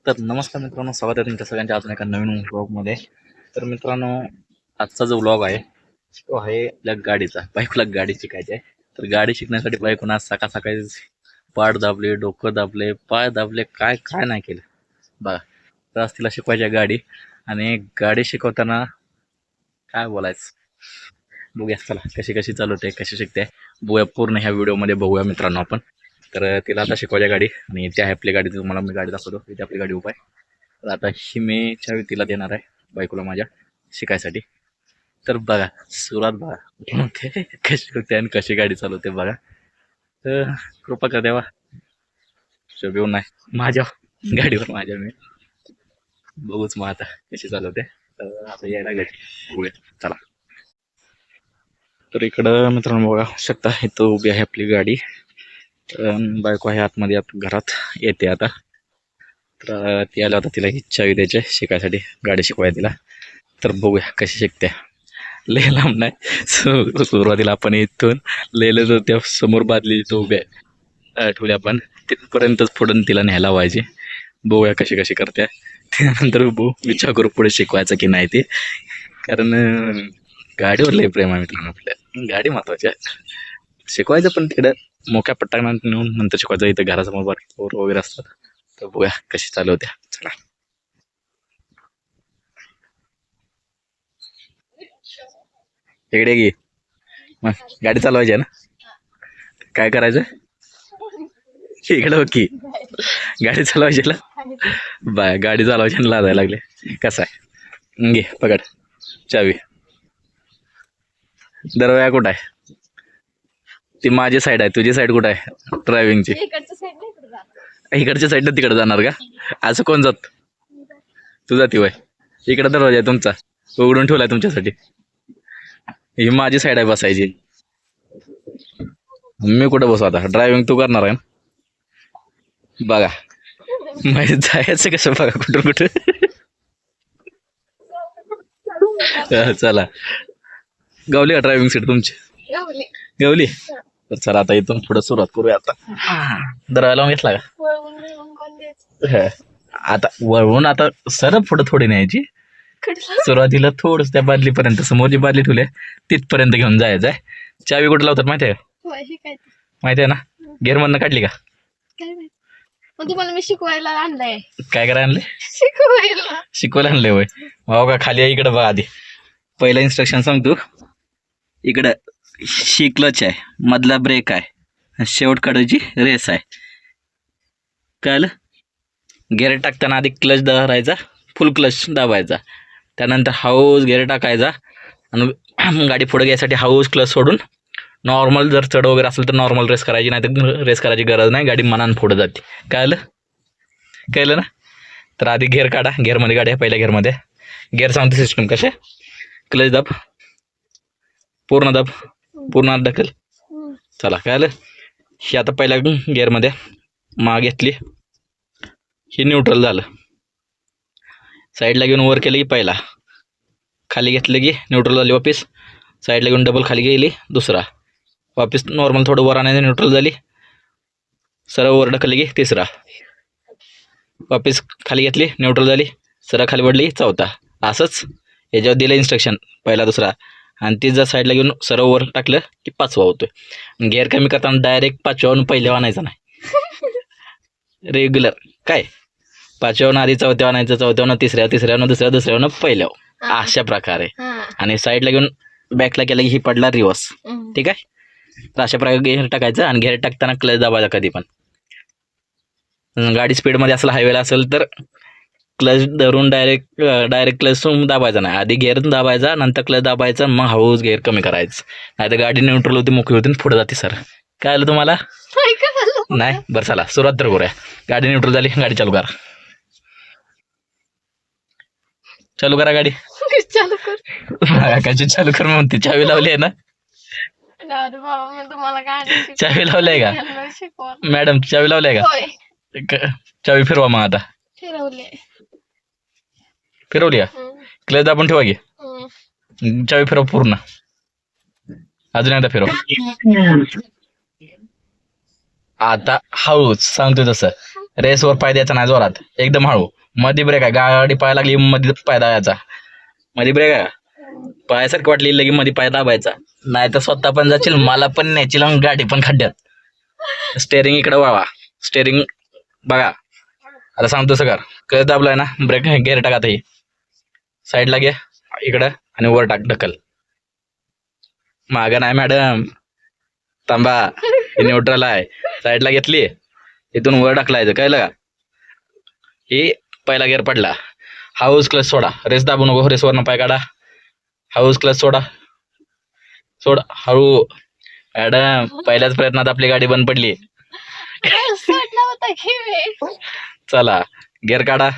तर नमस्कार मित्रांनो, स्वागत आहे तुमच्या सगळ्यांच्या अजून एका नवीन व्लॉगमध्ये. तर मित्रांनो, आजचा जो व्लॉग आहे तो आहे आपल्या गाडीचा. बायकोला गाडी शिकायची आहे. तर गाडी शिकण्यासाठी बायकोनं आज सकाळ सकाळी पाठ दाबले, डोकं दाबले, पाय दाबले, काय काय नाही केलं बघा. तर आज तिला शिकवायची आहे गाडी. आणि गाडी शिकवताना काय बोलायचं बघूया. चला कशी कशी चालवते, कशी शिकते बघूया. पूर्ण ह्या व्हिडिओमध्ये बघूया मित्रांनो आपण. तर तिला आता शिकवायची गाडी आणि ती आहे आपली गाडी. तुम्हाला मी गाडी दाखवतो, इथे आपली गाडी उभा आहे. तर आता ही मी चावी तिला देणार आहे बायकोला माझ्या शिकायसाठी. तर बघा सुरुवात बघा कशी होते आणि कशी गाडी चालवते बघा. तर कृपा कर देवा, शोभ येऊन नाही माझ्या गाडीवर माझ्या. मी बघूच मग आता कशी चालवते. तर आता यायला गाडी बघूया चला. तर इकडं मित्रांनो बघा शकता, इथं उभी आहे आपली गाडी. बायको आहे आतमध्ये घरात, येते आता. तर ती आल्या, आता तिला इच्छा आहे त्याची शिकायसाठी गाडी शिकवाय तिला. तर बघूया कशी शिकते. लय लांब नाही, सुरुवातीला आपण इथून लेलं तर त्या समोर बादली तो उभ्या ठेवल्या आपण, तिथपर्यंतच पुढून तिला न्यायला व्हायची. बघूया कशी कशी करते. त्यानंतर बघू विचार करू पुढे शिकवायचं की नाही ते. कारण गाडीवर लय प्रेम आहे मित्रांनो आपल्या. गाडी महत्वाची आहे. शिकवायचं पण तिकडं मोक्या पट्टांना नेऊन नंतर शिकवायचं. इथं घरासमोर पोर वगैरे असतात. तर बघूया कशी चालू होत्या चला. इकडे गे मग गाडी चालवायची आहे ना. काय करायचं इकडे बघ की, गाडी चालवायची ना. बाय गाडी चालवायची आणि लाजायला लागले. कसं आहे घे पकड चावी. दरवाजा कुठं आहे? ती माझी साईड आहे, तुझी साईड कुठं आहे ड्रायव्हिंगची? इकडच्या साईडनं तिकडे जाणार का? असं कोण जात? तू जाती वय. इकडे दरवाजा आहे तुमचा, उघडून ठेवलाय तुमच्यासाठी. ही माझी साईड आहे बसायची. मी कुठं बसू आता? ड्रायव्हिंग तू करणार आहे ना. बघा माहिती जायचं कसं बघा, कुठं कुठं. चला गावली का ड्रायव्हिंग सीट तुमची? गावली. तर चला आता इथून पुढे सुरुवात करूया. आता दरवाजा लावून घेतला का? आता वळवून आता सर पुढे थोडी न्यायची. सुरुवातीला थोडस त्या बादलीपर्यंत, समोर जी बादली ठेवली तिथपर्यंत घेऊन जायचं आहे. चावी कुठे लावतात माहिती आहे का? माहिती आहे ना. गेअर मधनं काढली का? तुम्हाला मी शिकवायला आणलंय. काय करायला आणले? शिकवायला आणले होय. हो का? खाली आहे इकडे बघा. आधी पहिलं इन्स्ट्रक्शन सांगतो. इकडं शी क्लच आहे, मधला ब्रेक आहे, शेवटकडची रेस आहे. कळलं? गेअर टाकताना आधी क्लच धरायचा, फुल क्लच दाबायचा. त्यानंतर हाऊस गेअर टाकायचा आणि गाडी पुढे घ्यायसाठी हाऊस क्लच सोडून नॉर्मल, जर चढ वगैरे असेल तर नॉर्मल रेस करायची, नाही तर रेस करायची गरज नाही. गाडी मनानं पुढे जाते. कळलं ना. तर आधी गेअर काढा. गेअरमध्ये गाडी आहे, पहिल्या गेअरमध्ये. गेअर सांगतो सिस्टम कसे. क्लच दाब, पूर्ण दाब, पूर्ण आत ढकल. चला कळलं. ही आता पहिल्या गेअरमध्ये माग घेतली, ही न्यूट्रल झालं. साईडला घेऊन वर केलं की पहिला, खाली घेतलं की न्यूट्रल झाली वापिस. साईडला घेऊन डबल खाली गेली दुसरा, वापिस नॉर्मल थोडं वर आणायचं, न्यूट्रल झाली. सरळ वर ढकलली की तिसरा, वापिस खाली घेतली, न्यूट्रल झाली. सरळ खाली पडली चौथा. असंच याच्यावर दिलं इन्स्ट्रक्शन, पहिला दुसरा. आणि ती जर साईडला घेऊन सरळ वर टाकलं की पाचवा होतोय. गेअर कमी करताना डायरेक्ट पाचव्यावरून पहिल्या आणायचं नाही. रेग्युलर काय पाचव्यावरून आधी चौथ्या आणायचं, चौथ्यावरून तिसऱ्या, तिसऱ्यावरून दुसऱ्यावरून पहिल्यावर, अशा प्रकारे. आणि साईडला घेऊन बॅकला केलं की ही पडला रिवर्स. ठीक आहे. तर अशा प्रकारे गेअर टाकायचं. आणि गेअर टाकताना क्लच दाबायचा कधी पण. गाडी स्पीडमध्ये असेल, हायवेला असेल तर क्लच धरून डायरेक्ट क्लच दाबायचा नाही. आधी गेअर दाबायचा, नंतर क्लच दाबायचा, मग हळूच गेअर कमी करायचं. नाही तर गाडी न्यूट्रल होती, मोकळी होती, पुढे जाते. सर काय आलं तुम्हाला? नाही. बरं चला सुरुवात तर करूया. गाडी न्यूट्रल झाली, गाडी चालू करा. चालू करा गाडी. चालू कर. कशी चालू कर म्हणते? चावी लावली आहे ना? चावी लावली आहे का मॅडम? चावी लावली आहे का? चावी फिरवा मग आता. फिरवली का? क्लच दाबून ठेवा की. चावी फिरव पूर्ण. अजून एकदा फिरव. आता हळूच सांगतोय तसं. रेसवर पाय द्यायचा नाही जोरात, एकदम हळू. मध्ये ब्रेक आहे, गाडी पाय लागली मध्ये पाय दाबायचा. मध्ये ब्रेक आहे, पायासारखं वाटली लगी मध्ये पाय दाबायचा, नाही तर स्वतः पण जाशील, मला पण न्यायची लावून गाडी पण खड्ड्यात. स्टेअरिंग इकडे वळवा, स्टेअरिंग बघा. आता सांगतो सगळं, कसं दाबलाय ना ब्रेक, गेअर टाका. आता साईडला घे इकडं आणि वर टाक, ढकल. मागं नाही मॅडम, थांबा. न्यूट्रल आहे, साईडला घेतली, इथून वर ढकलायचं, कळलं का? ही पहिला गेअर पडला, हाऊस क्लच सोडा, रेस दाबू नको, रेसवरनं पाय काढा, हाऊस क्लच सोडा, हळू. मॅडम पहिल्याच प्रयत्नात आपली गाडी बंद पडली. सोडला होता की मी. चला गेअर काढा,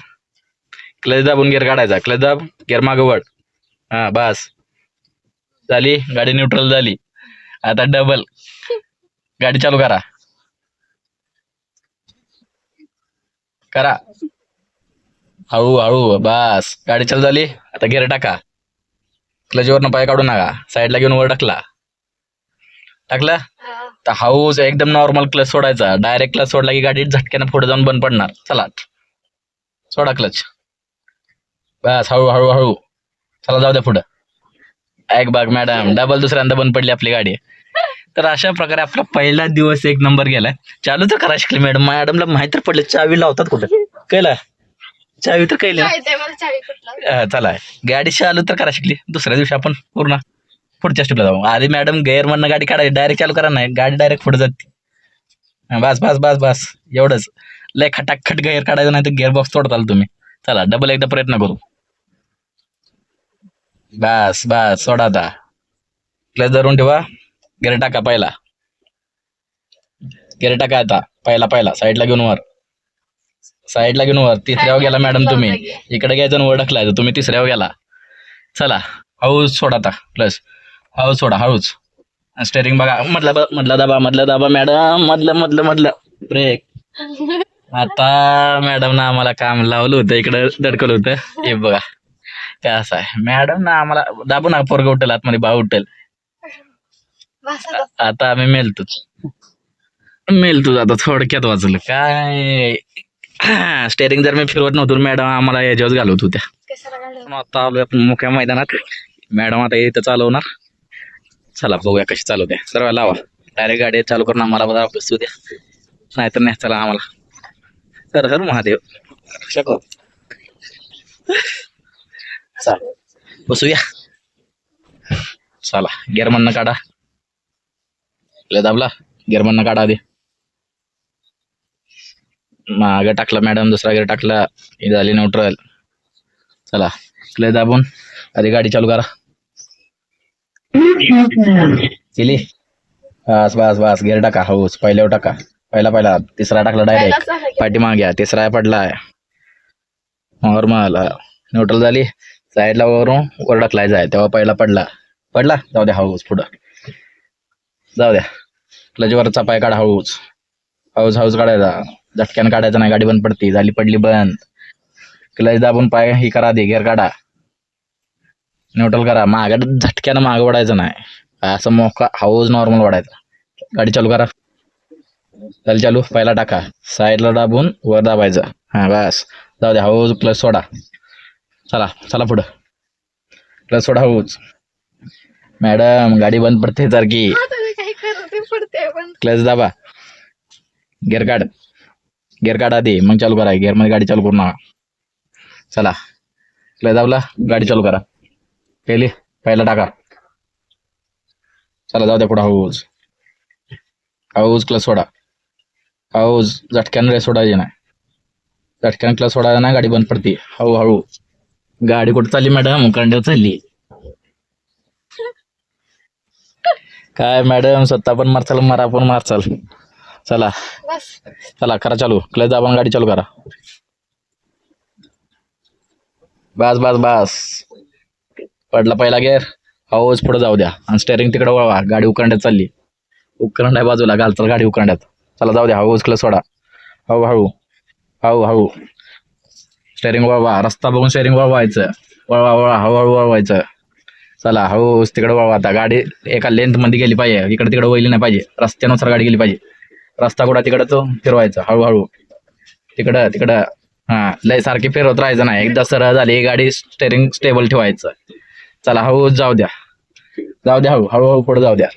क्लच दाबून गेअर काढायचा, क्लच दाब, गेअर मागं वळ. हा बस झाली, गाडी न्यूट्रल झाली. आता डबल, गाडी चालू करा, हळू हळू, बस गाडी चालू झाली. आता गेअर टाका, क्लचवरनं पाय काढू नका, साईडला घेऊन वर टाकला, तर हाऊस एकदम नॉर्मल क्लच सोडायचा. डायरेक्ट क्लच सोडला की गाडी झटक्यानं पुढे जाऊन बंद पडणार. चला सोडा क्लच, बस हळू हळू हळू. चला जाऊ द्या पुढं. एक बाग मॅडम, डबल दुसऱ्यांदा बंद पडली आपली गाडी. तर अशा प्रकारे आपला पहिला दिवस एक नंबर गेलाय. चालू तर करा शिकले मॅडम, मॅडमला माहित तर पडलं चावी लावतात कुठे, कळलं? चावी तर कळली. मला चावी कुठला. चला गाडी चालू तर करा शिकली. दुसऱ्या दिवशी आपण पूर्ण पुढच्या स्टेपला जाऊ. आधी मॅडम गेअर मधनं गाडी काढायची, डायरेक्ट चालू करा, नाही गाडी डायरेक्ट पुढे जाते. बस बस बस बस एवढंच. लय खटाखट गेअर काढायचं, नाही तर गेअर बॉक्स तोडताल तुम्ही. चला डबल एकदा प्रयत्न करू. बस बस सोडा. आता क्लच धरून ठेवा, गेअर टाका, पहिला गेअर टाका. आता पहिला साईडला घेऊन वर, साईडला घेऊन वर. तिसऱ्यावर गेला मॅडम तुम्ही, इकडे घ्यायचं वर ढकलायचं, तुम्ही तिसऱ्यावर गेला. चला हळूच सोडा, आता प्लस हळूच सोडा, हळूच. स्टेअरिंग बघा, मधला दाबा मॅडम, मधलं ब्रेक. आता मॅडम ना आम्हाला काम लावलं होतं, इकडं धडकलं होतं, हे बघा काय असं आहे. मॅडम ना आम्हाला दाबू ना, पोरग उठल आतमध्ये, भाव उठल. आता आम्ही मेलतोच आता, थोडक्यात वाचलं काय. स्टेअरिंग जर मी फिरवत नव्हतो, मॅडम आम्हाला याच्यावर घालवत होत्या. आता आलो आपण मोक्या मैदानात, मॅडम आता इथं चालवणार. चला बघूया कशी चालवत्या. सर्व लावा, डायरेक्ट गाडी चालू करून आम्हाला बघा बसू द्या, नाहीतर नाही. चला आम्हाला हर हर महादेव, शको. चला बसूया. चला गेअर मधनं काढा, दाबला, गेअर मधनं काढा. आधी मागे टाकला मॅडम, दुसरा गेअर टाकला, ही झाली न्यूट्रल. चला क्लच दाबून आधी गाडी चालू करा. केली, बस बस बस. गेअर टाका, हळूच पहिल्यावर टाका, पहिला तिसरा टाकला डायरेक्ट, पाठीमागे घ्या, तिसरा पडलाय नॉर्मल, न्यूट्रल झाली. साईडला वरून वर ढकलायचा आहे, तेव्हा पहिला पडला, जाऊ द्या हळूच पुढं, जाऊ द्या. क्लचवरचा पाय काढा, हळूच काढायचा, झटक्यानं काढायचा नाही, गाडी बंद पडती. झाली, पडली बंद. क्लच दाबून पाय ही करा, दे गेअर काढा, न्यूट्रल करा, झटक्यानं मागं वडायचं नाही, असं मोका हाऊस नॉर्मल वाढायचा. गाडी चालू करा, चालू, पहिला टाका, साईडला दाबून वर दाबायचं. हा बस, जाऊ द्या हळूच. क्लच सोडा, चला पुढं, क्लच सोडा हळूच. मॅडम गाडी बंद पडते सारखी, क्लच दाबा, गेअर काढा आधी, मग चालू करा. गेअर मध्ये गाडी चालू करू नका. चला क्लच दाबला, गाडी चालू करा, पहिला टाका. चला जाऊ द्या पुढं, हळूच क्लच सोडा, हळूच. झटक्यानं रेस सोडायची नाही, झटक्यानं क्लच सोडायला नाही, गाडी बंद पडते. हळू. गाडी कुठं चालली मॅडम? उकरंड्यावर चालली. काय मॅडम, स्वतः पण मारचाल, मारा पण मारचाल. चला करा चालू, क्लच दाबून गाडी चालू करा. बस पडला पहिला गेअर, हळूच पुढे जाऊ द्या, आणि स्टेअरिंग तिकडे वळवा. गाडी उकरंड्यात चालली, उकरंड आहे बाजूला, घालचाल गाडी उकरंड्यात. चला जाऊ द्या, हळूच क्लच सोडा, हळू. स्टेअरिंग वळवा, रस्ता बघून स्टेअरिंग वळवायचं, वळवा, हळूहळू वळवायचं. चला हळूच तिकडे वळवा. आता गाडी एका लेंथ मध्ये गेली पाहिजे, इकडे तिकडे वळली नाही पाहिजे, रस्त्यानुसार गाडी गेली पाहिजे. रस्ता कुठं तिकडं तो फिरवायचा, हळूहळू. तिकडं तिकडं. हा लय सारखी फिरवत राहायचं नाही. एकदा सरळ झाली गाडी स्टेरिंग स्टेबल ठेवायचं. चला हळू जाऊ द्या, जाऊ द्या, हळूहळू पुढे जाऊ द्या.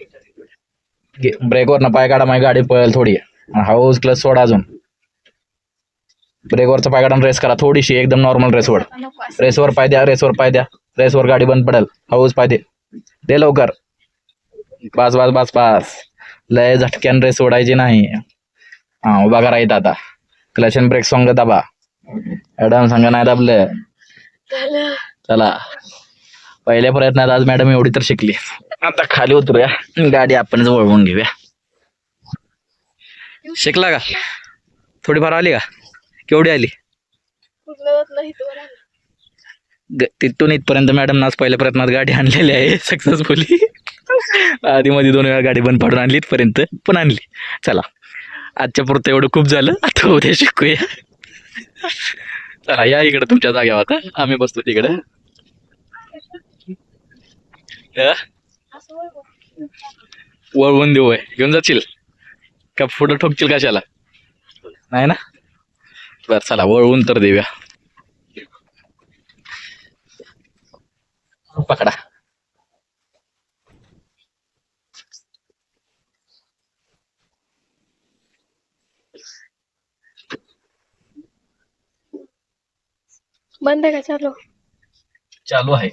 ब्रेकवर पाय काढा, माझी गाडी पळेल थोडी. हळू क्लच सोडा अजून. ब्रेकवरचा पाय काढा, रेस करा थोडीशी, एकदम नॉर्मल रेस वर. नको असं. रेसवर पाय द्या, रेसवर पाय द्या. रेसवर गाडी बंद पडेल. हळूच पाय दे लवकर. बस बस बस बस. लय झटक्यान रेस सोडायची नाही. हा उभा करा इथं आता. क्लच अँड ब्रेक सॉंग दाबा. मॅडम सांगा नाही दाबलं. झालं. चला पहिल्या प्रयत्नात आज मॅडम एवढी तर शिकली. आता खाली उतरूया, गाडी आपणच वळवून घेऊया. शिकला का? थोडीफार आली का? केवढी आली? कुठलं जात नाही तो राहिला. तिथून इथपर्यंत मॅडम आज पहिल्या प्रयत्नात गाडी आणलेली आहे सक्सेसफुली. आधी मध्ये 2 वेळा गाडी बंद पाडून आणली, इथपर्यंत पण आणली. चला आजच्या पुरतं एवढं खूप झालं, आता उद्या शिकूया. चला या इकडे तुमच्या जाग्यावर, आता आम्ही बसतो तिकडे. असं होय बघ. वळवून देऊ आहे, घेऊन जाशील का? पुढं ठोकशील कशाला? नाही ना. बर चला वळवून तर देऊया. पकडा. बंद आहे का चालू? चालू आहे.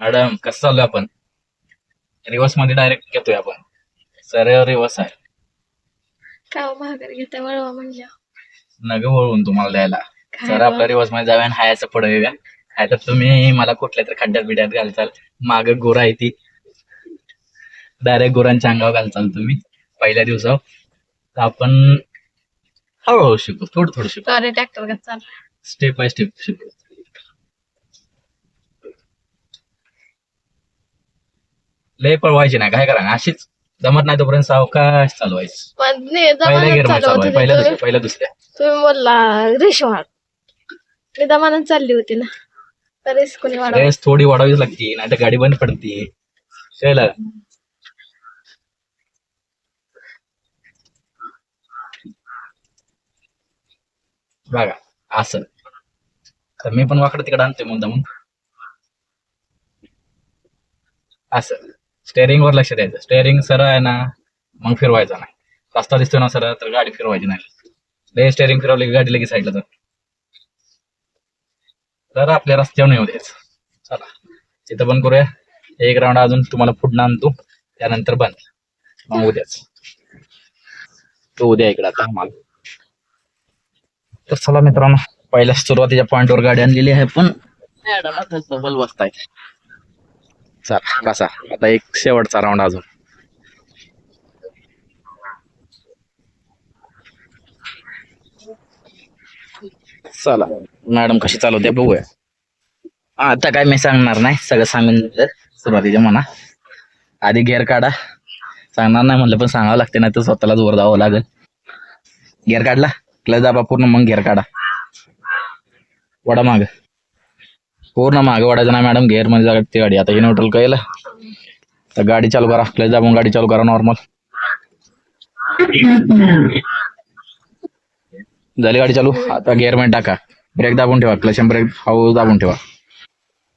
मॅडम कसं चालू आपण? रिव्हर्स मध्ये डायरेक्ट घेतोय आपण. सरळ रिव्हर्स आहे. का महागारी घेता वळवा म्हणल्या. नग वळवून तुम्हाला द्यायला. काय सर बा? आपल्या रिव्हर्स मध्ये जाऊया आणि हायचं पुढे येऊया. काय तर तुम्ही मला कुठल्या तरी खड्ड्यात बिड्यात घालचाल. माग गोरा आहे ती, डायरेक्ट गोरांच्या अंगावर घालचाल तुम्ही पहिल्या दिवसावर. तर आपण हळूहळू शिकू, थोडं थोडं शिकू, सॉरी ट्रॅक्टर का चालू. स्टेप बाय स्टेप शिकू. लय पळवायची नाही, काय करा अशीच. जमत नाही तोपर्यंत सावकाश चालवायचं. पण पहिल्या गेअर मध्ये चालू चालवाय, पहिल्या होती. पहिल्या दुसऱ्या. तुम्ही बोलला रेशवाड. मी दमानं चालली होती ना, तर रेस कोणी वाढव. रेस थोडी वाढवावीच लागते, नाही तर गाडी बंद पडते. कळलं? बघा असं. तर मी पण वाकडं तिकडे आणते मुद्दा मग. असं स्टेअरिंग वर लक्ष द्यायचं. स्टेअरिंग सरळ आहे ना, मग फिरवायचा नाही. रस्ता दिसतो ना सरळ, तर गाडी फिरवायची नाही. लय स्टेअरिंग फिरवली की गाडी लगेच साईडला जाते. तर आपल्या रस्त्यावर नाही द्यायचं. चला तिथं बंद करूया. एक राऊंड अजून तुम्हाला पुढं आणतो, त्यानंतर बंद. मग उद्याच तो उद्या इकडे आता माग. तर चला मित्रांनो, पहिल्या सुरुवातीच्या पॉइंटवर गाडी आणलेली आहे, पण डबल बसताय. चला बसा. आता एक शेवटचा राऊंड अजून. चला मॅडम कशी चालवते बघूया. आता काय मी सांगणार नाही, सगळं सांगून दिलं सुरुवातीच्या म्हणा. आधी गेअर काढा. सांगणार नाही म्हणलं पण सांगावं लागते, नाही तर स्वतःला जोर द्यावं लागेल. गेअर काढला, क्लच दाबा पूर्ण, मग गेअर काढा. वडा माग, पूर्ण मागे वाढायचं नाही मॅडम. गेअर मध्ये जागा गाडी. आता हे न्यूट्रल कळलं तर गाडी चालू करा. क्लच दाबून गाडी चालू करा नॉर्मल. झाली गाडी चालू. आता गेअर मध्ये टाका. ब्रेक दाबून ठेवा. क्लच ब्रेक हळू दाबून ठेवा.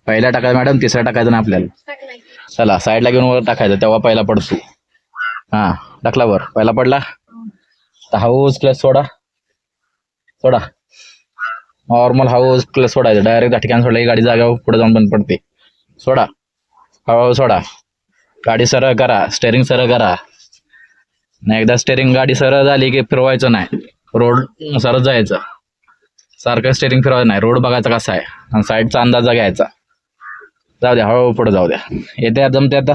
पहिला टाकायचं मॅडम, तिसरा टाकायचं ना आपल्याला. टाकलाय. चला साईडला घेऊन वर टाकायचं, तेव्हा पहिला पडतो. हा टाकला वर, पहिला पडला. तर हाऊस क्लच सोडा, सोडा नॉर्मल. हाऊस क्लच सोडायचं. डायरेक्ट ठिकाण सोडलं की गाडी जागा पुढे जाऊन बंद पडते. सोडा, हळूहळू सोडा. गाडी सरळ करा, स्टेअरिंग सरळ करा. नाही एकदा स्टेअरिंग गाडी सरळ झाली की फिरवायचं नाही, रोड सरळ जायचं. सारखं स्टेअरिंग फिरवायचं नाही, रोड बघायचा कसा आहे आणि साईडचा अंदाजा घ्यायचा. जाऊ द्या, हळूहळू पुढे जाऊ द्या. येते जमते आता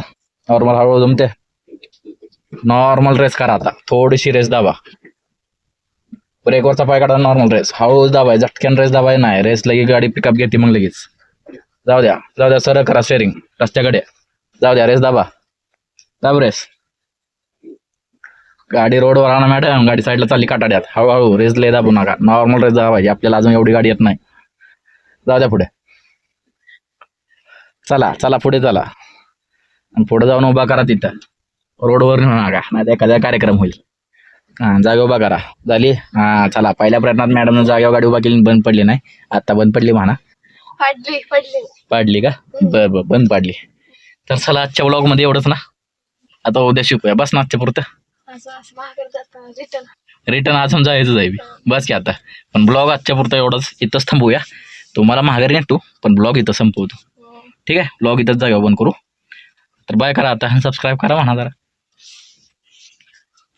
नॉर्मल, हळूहळू जमते. नॉर्मल रेस करा. आता थोडीशी रेस दाबा. ब्रेकवरचा पाय काढा, नॉर्मल रेस. हळूच दाबाय, झटक्यान रेस दाबाय नाही. रेस लगेच गाडी पिकअप घेते मग लगेच. जाऊ द्या, जाऊ द्या. सरळ करा स्टेअरिंग रस्त्याकडे. जाऊ द्या, रेस दाबा. दाब रेस. गाडी रोडवर आणा मॅडम. गाडी साईडला चालली काटाड्यात. हळूहळू रेस लय दाबू नका. नॉर्मल रेस दाबायची. आपल्याला अजून एवढी गाडी येत नाही. जाऊ द्या पुढे. चला चला पुढे चला. आणि पुढे जाऊन उभा करा तिथं. रोडवर नेऊ नका नाही एखादा कार्यक्रम होईल. हां जागेवर बघा रा झाली. हां चला पहिल्या प्रयत्नात मॅडमनं जागेवर गाडी उभा केली बंद पडली नाही. आता बंद पडली म्हणा. पडली पाडली का बरं बंद पाडली. तर चला आजच्या ब्लॉगमध्ये एवढंच ना. आता उद्या शिकूया बस ना आजच्या पुरतं. असं माघार जाताना रिटर्न आज जायचं आहे बस की आता. पण ब्लॉग आजच्या पुरतं एवढंच इथंच थांबूया. तुम्हाला माघारी नेतो पण ब्लॉग इथं संपवतो. ठीक आहे ब्लॉग इथंच जागा बंद करू. तर बाय करा आता. सबस्क्राईब करा म्हणा जरा.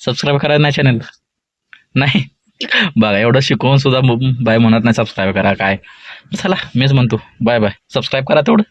सबस्क्राईब करायचं नाही चॅनलला नाही बघा एवढं शिकवून सुद्धा बाय म्हणत नाही सबस्क्राईब करा काय. चला मीच म्हणतो बाय बाय. सबस्क्राईब करा तेवढं.